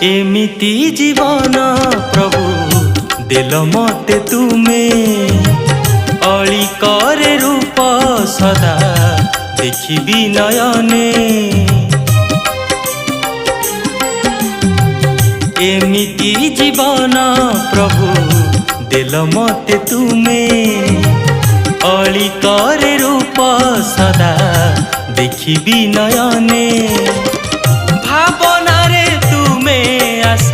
एमिति जीवन प्रभु देल मते तुमे अली करे रूप सदा देखिबी नयने। एमिति जीवन प्रभु देल मते तुमे अली करे रूप सदा देखिबी नयने। भावना रे तुमे आस,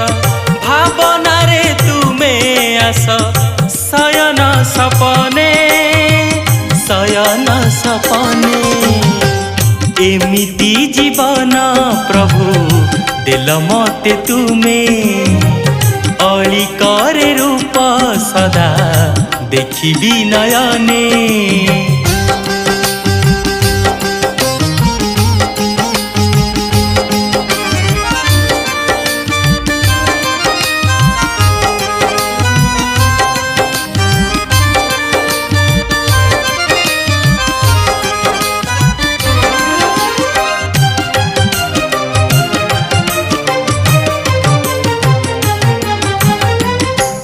भावना रे तुमे आस, शयन सपने शयन सपने। एमिति जीवन प्रभु देल मते तुमे अली करे रूप सदा देखिबी नयने।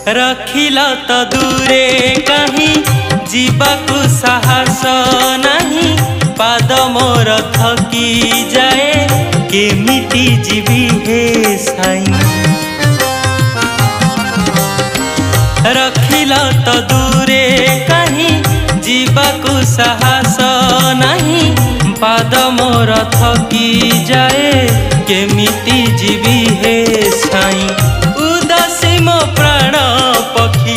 रखिला तो दूरे कहीं जीवाकु साहस नहीं, पाद मोर थकी जाए केमिति जीवी हे साई। रखिला तो दूरे कहीं जीवाकु साहस नहीं, पाद मोर थकी जाए केमिति जीवी हे साई। उदासी मो प्राण पक्षी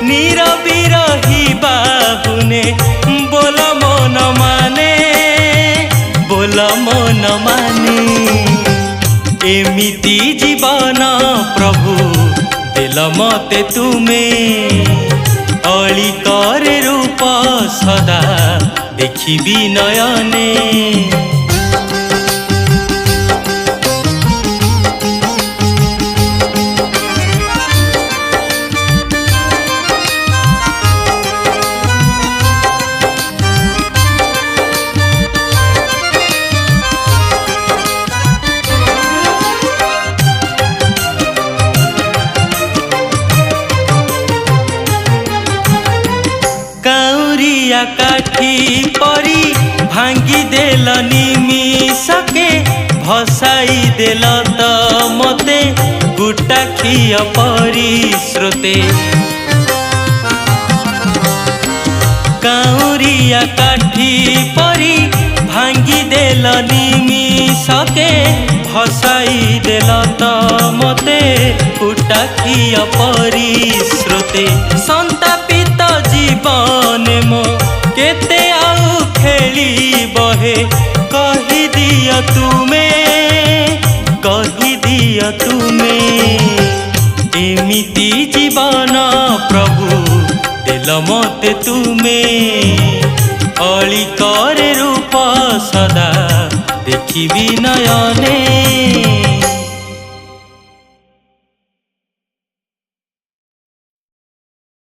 नीरबी रही बाहुने, बोल मन माने बोल मन माने। एमिति जीवन प्रभु देल मते तुमे अली करे रूप सदा देखिबी नयने। काउरिया काठी परी भांगी देल निमिषके, भसाई देल त मते गुटाखिय परी स्रोते। काउरिया काठी परी भांगी देल निमिषके, भसाई देल त मते गुटाखिय परी स्रोते। संतापित जीवन मो केते आउ खेली बहे, कही दिया तुमे कही दिया तुमे। एमिति जीवन प्रभु देल मते तुमे अली करे रूप सदा देखिबी नयने।